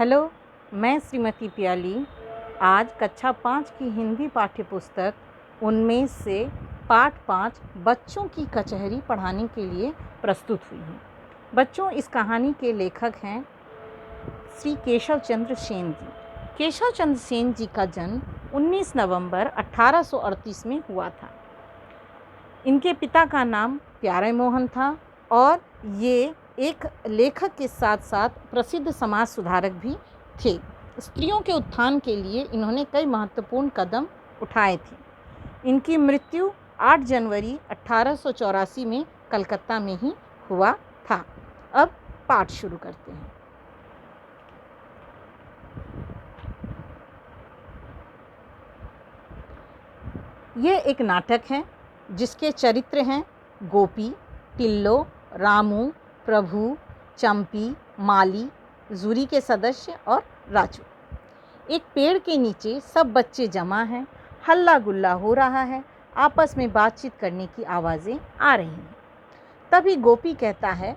Hello, मैं श्रीमती प्याली आज कक्षा 5 की हिंदी पाठ्य पुस्तक उनमें से पाठ 5 बच्चों की कचहरी पढ़ाने के लिए प्रस्तुत हुई हूँ। बच्चों, इस कहानी के लेखक हैं श्री केशव चंद्र सेन जी। केशव चंद्र सेन जी का जन्म 19 नवंबर 1838 में हुआ था। इनके पिता का नाम प्यारे मोहन था और ये एक लेखक के साथ साथ प्रसिद्ध समाज सुधारक भी थे। स्त्रियों के उत्थान के लिए इन्होंने कई महत्वपूर्ण कदम उठाए थे। इनकी मृत्यु 8 जनवरी 1884 में कलकत्ता में ही हुआ था। अब पाठ शुरू करते हैं। ये एक नाटक है जिसके चरित्र हैं गोपी, टिल्लो, रामू, प्रभु, चंपी, माली, जूरी के सदस्य और राजू। एक पेड़ के नीचे सब बच्चे जमा हैं, हल्ला गुल्ला हो रहा है, आपस में बातचीत करने की आवाज़ें आ रही हैं। तभी गोपी कहता है,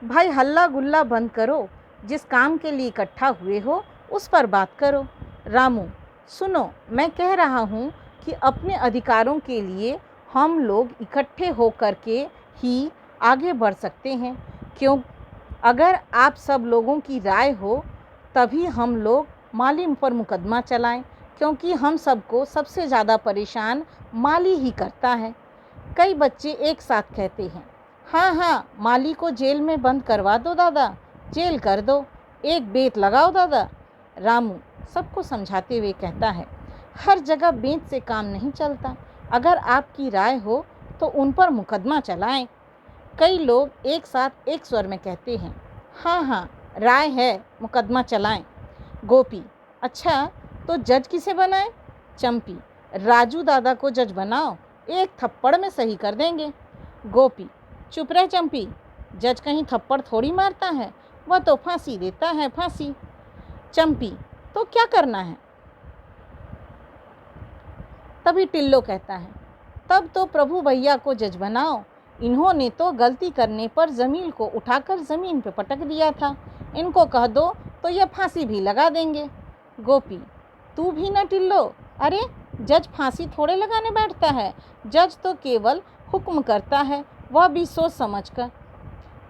भाई हल्ला गुल्ला बंद करो, जिस काम के लिए इकट्ठा हुए हो उस पर बात करो। रामू, सुनो, मैं कह रहा हूँ कि अपने अधिकारों के लिए हम लोग इकट्ठे होकर के ही आगे बढ़ सकते हैं। क्यों? अगर आप सब लोगों की राय हो तभी हम लोग माली पर मुकदमा चलाएं, क्योंकि हम सबको सबसे ज़्यादा परेशान माली ही करता है। कई बच्चे एक साथ कहते हैं, हाँ हाँ, माली को जेल में बंद करवा दो दादा, जेल कर दो, एक बेत लगाओ दादा। रामू सबको समझाते हुए कहता है, हर जगह बेंत से काम नहीं चलता। अगर आपकी राय हो तो उन पर मुकदमा चलाएं। कई लोग एक साथ एक स्वर में कहते हैं, हाँ हाँ, राय है, मुकदमा चलाएं। गोपी, अच्छा तो जज किसे बनाएं? चंपी, राजू दादा को जज बनाओ, एक थप्पड़ में सही कर देंगे। गोपी, चुप रह चंपी, जज कहीं थप्पड़ थोड़ी मारता है, वह तो फांसी देता है, फांसी। चंपी, तो क्या करना है? तभी टिल्लो कहता है, तब तो प्रभु भैया को जज बनाओ, इन्होंने तो गलती करने पर जमीन को उठाकर ज़मीन पे पटक दिया था, इनको कह दो तो यह फांसी भी लगा देंगे। गोपी, तू भी न टिल्लो, अरे जज फांसी थोड़े लगाने बैठता है, जज तो केवल हुक्म करता है, वह भी सोच समझ कर।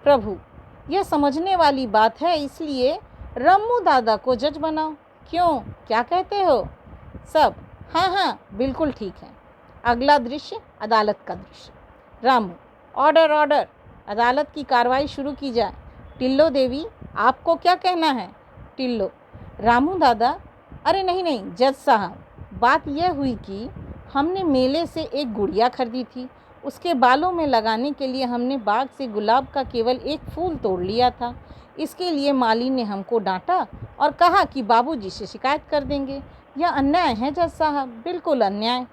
प्रभु, यह समझने वाली बात है, इसलिए रम्मू दादा को जज बनाओ। क्यों, क्या कहते हो? सब, हाँ हाँ, बिल्कुल ठीक है। अगला दृश्य अदालत का दृश्य। रामू, ऑर्डर ऑर्डर, अदालत की कार्रवाई शुरू की जाए। टिल्लो देवी, आपको क्या कहना है? टिल्लो, रामू दादा, अरे नहीं नहीं जज साहब, बात यह हुई कि हमने मेले से एक गुड़िया खरीदी थी, उसके बालों में लगाने के लिए हमने बाग से गुलाब का केवल एक फूल तोड़ लिया था। इसके लिए माली ने हमको डांटा और कहा कि बाबूजी से शिकायत कर देंगे। यह अन्याय है जज साहब, बिल्कुल अन्याय।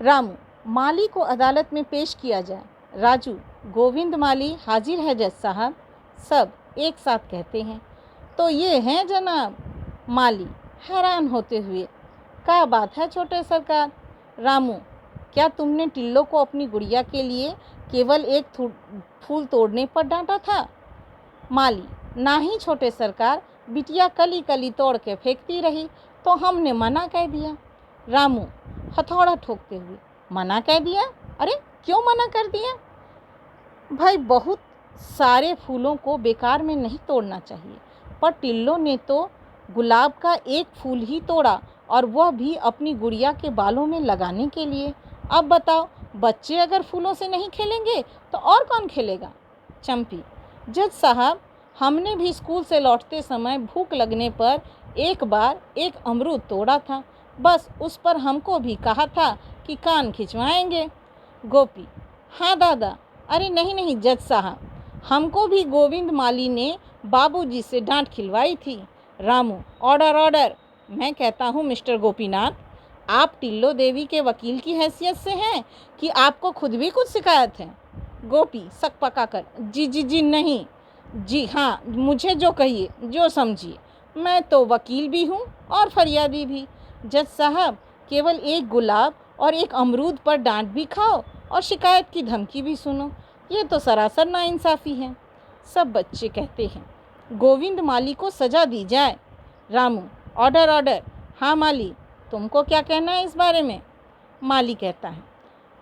रामू, माली को अदालत में पेश किया जाए। राजू, गोविंद माली हाजिर है जज साहब। सब एक साथ कहते हैं, तो ये हैं जनाब। माली हैरान होते हुए, क्या बात है छोटे सरकार? रामू, क्या तुमने टिल्लो को अपनी गुड़िया के लिए केवल एक फूल तोड़ने पर डांटा था? माली, ना ही छोटे सरकार, बिटिया कली कली तोड़ के फेंकती रही तो हमने मना कह दिया। रामू हथौड़ा ठोकते हुए, मना कह दिया? अरे क्यों मना कर दिया? भाई बहुत सारे फूलों को बेकार में नहीं तोड़ना चाहिए, पर टिल्लो ने तो गुलाब का एक फूल ही तोड़ा और वह भी अपनी गुड़िया के बालों में लगाने के लिए। अब बताओ, बच्चे अगर फूलों से नहीं खेलेंगे तो और कौन खेलेगा? चंपी, जज साहब, हमने भी स्कूल से लौटते समय भूख लगने पर एक बार एक अमरूद तोड़ा था, बस उस पर हमको भी कहा था कि कान खिंचवाएंगे। गोपी, हाँ दादा, अरे नहीं नहीं जज साहब, हमको भी गोविंद माली ने बाबूजी से डांट खिलवाई थी। रामू, ऑर्डर ऑर्डर, मैं कहता हूँ मिस्टर गोपीनाथ, आप टिल्लो देवी के वकील की हैसियत से हैं कि आपको खुद भी कुछ शिकायत है? गोपी सक पकाकर, जी जी जी नहीं, जी हाँ, मुझे जो कहिए, जो समझिए, मैं तो वकील भी हूँ और फरियादी भी। जज साहब, केवल एक गुलाब और एक अमरूद पर डांट भी खाओ और शिकायत की धमकी भी सुनो, ये तो सरासर नाइंसाफ़ी है। सब बच्चे कहते हैं, गोविंद माली को सज़ा दी जाए। Ramu, order order. हाँ माली, तुमको क्या कहना है इस बारे में? माली कहता है,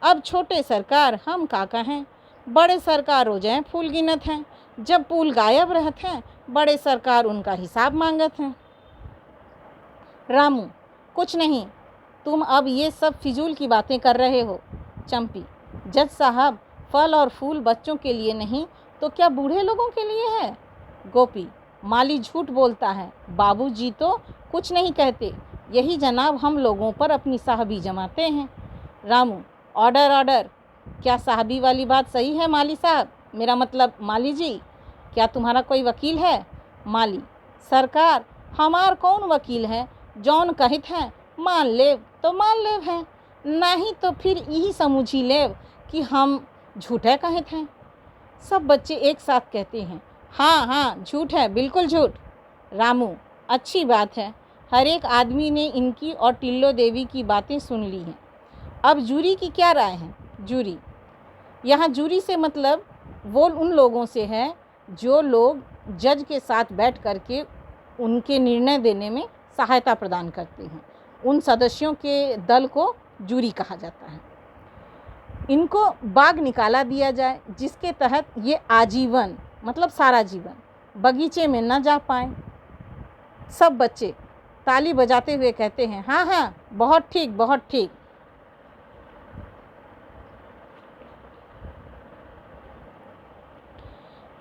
अब छोटे सरकार हम का कहें, बड़े सरकार हो जाएं फूल गिनत हैं, जब फूल गायब रहते हैं बड़े सरकार उनका हिसाब मांगत हैं। रामू, कुछ नहीं, तुम अब ये सब फिजूल की बातें कर रहे हो। चंपी, जज साहब, फल और फूल बच्चों के लिए नहीं तो क्या बूढ़े लोगों के लिए है? गोपी, माली झूठ बोलता है, बाबूजी तो कुछ नहीं कहते, यही जनाब हम लोगों पर अपनी साहबी जमाते हैं। Ramu, order order. क्या साहबी वाली बात सही है माली साहब? मेरा मतलब माली जी, क्या तुम्हारा कोई वकील है? माली, सरकार हमार कौन वकील है, जौन कहित हैं मान लेव तो मान लेव हैं, नहीं तो फिर यही समझी लेव कि हम झूठे कहित हैं। सब बच्चे एक साथ कहते हैं, हाँ हाँ झूठ है, बिल्कुल झूठ। रामू, अच्छी बात है, हर एक आदमी ने इनकी और टिल्लो देवी की बातें सुन ली हैं। अब जूरी की क्या राय है? जूरी, यहाँ जूरी से मतलब वो उन लोगों से है जो लोग जज के साथ बैठ करके उनके निर्णय देने में सहायता प्रदान करते हैं। उन सदस्यों के दल को जूरी कहा जाता है। इनको बाग निकाला दिया जाए जिसके तहत ये आजीवन मतलब सारा जीवन बगीचे में न जा पाए। सब बच्चे ताली बजाते हुए कहते हैं, हाँ हाँ बहुत ठीक बहुत ठीक।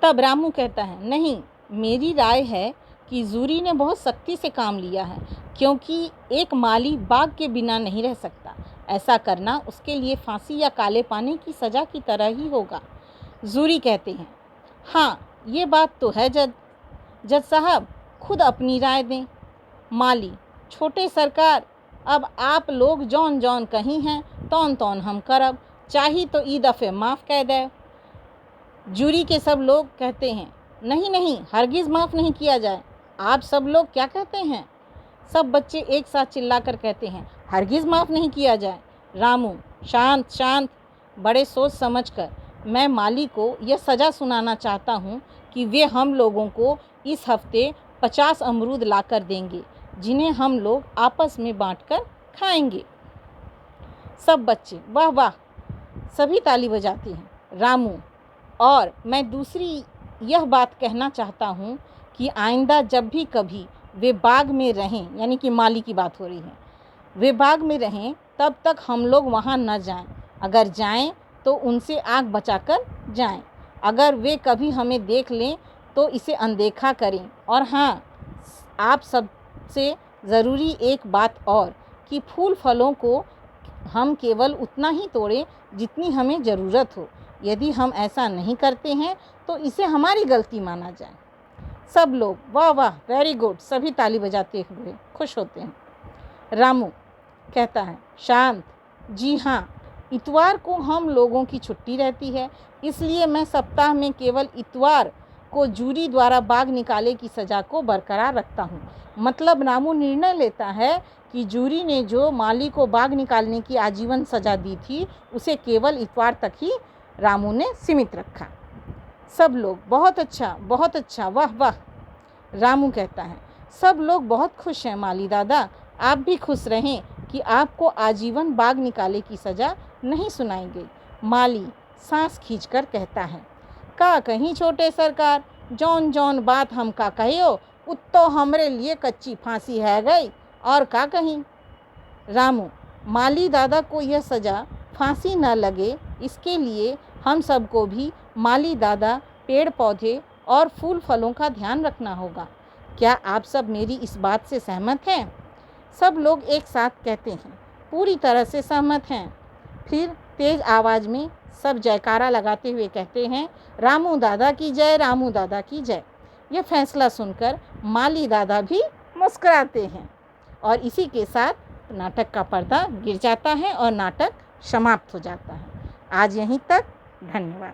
तब रामू कहता है, नहीं, मेरी राय है कि जूरी ने बहुत सख्ती से काम लिया है, क्योंकि एक माली बाग के बिना नहीं रह सकता। ऐसा करना उसके लिए फांसी या काले पानी की सज़ा की तरह ही होगा। जूरी कहते हैं, हाँ ये बात तो है जज साहब, खुद अपनी राय दें। माली, छोटे सरकार, अब आप लोग जौन जौन कहीं हैं तौन तौन हम करब, चाही तो ई दफ़े माफ़ कह दे। जूरी के सब लोग कहते हैं, नहीं नहीं, हरगिज़ माफ़ नहीं किया जाए। आप सब लोग क्या कहते हैं? सब बच्चे एक साथ चिल्लाकर कहते हैं, हरगिज़ माफ़ नहीं किया जाए। रामू, शांत शांत, बड़े सोच समझकर मैं माली को यह सज़ा सुनाना चाहता हूँ कि वे हम लोगों को इस हफ्ते 50 अमरूद लाकर देंगे, जिन्हें हम लोग आपस में बांटकर खाएंगे। सब बच्चे वाह वाह, सभी ताली बजाते हैं। रामू, और मैं दूसरी यह बात कहना चाहता हूँ कि आइंदा जब भी कभी वे बाग में रहें, यानी कि माली की बात हो रही है, वे बाग में रहें तब तक हम लोग वहाँ न जाएं। अगर जाएं तो उनसे आँख बचाकर जाएं। अगर वे कभी हमें देख लें तो इसे अनदेखा करें। और हाँ, आप सबसे ज़रूरी एक बात और कि फूल फलों को हम केवल उतना ही तोड़ें जितनी हमें ज़रूरत हो। यदि हम ऐसा नहीं करते हैं तो इसे हमारी गलती माना जाए। सब लोग वाह वाह, वेरी गुड, सभी ताली बजाते हुए खुश होते हैं। रामू कहता है, शांत, जी हाँ, इतवार को हम लोगों की छुट्टी रहती है, इसलिए मैं सप्ताह में केवल इतवार को जूरी द्वारा बाग निकाले की सज़ा को बरकरार रखता हूँ। मतलब रामू निर्णय लेता है कि जूरी ने जो माली को बाग निकालने की आजीवन सज़ा दी थी उसे केवल इतवार तक ही रामू ने सीमित रखा। सब लोग बहुत अच्छा, वाह वाह। रामू कहता है, सब लोग बहुत खुश हैं माली दादा, आप भी खुश रहें कि आपको आजीवन बाग निकाले की सज़ा नहीं सुनाई गई। माली सांस खींचकर कहता है, का कहीं छोटे सरकार, जौन जौन बात हम का कहियो उत्तो हमरे लिए कच्ची फांसी है गई, और का कहीं। रामू, माली दादा को यह सज़ा फांसी न लगे इसके लिए हम सबको भी माली दादा, पेड़ पौधे और फूल फलों का ध्यान रखना होगा। क्या आप सब मेरी इस बात से सहमत हैं? सब लोग एक साथ कहते हैं, पूरी तरह से सहमत हैं। फिर तेज आवाज़ में सब जयकारा लगाते हुए कहते हैं, रामू दादा की जय, रामू दादा की जय। यह फैसला सुनकर माली दादा भी मुस्कुराते हैं और इसी के साथ नाटक का पर्दा गिर जाता है और नाटक समाप्त हो जाता है। आज यहीं तक, धन्यवाद।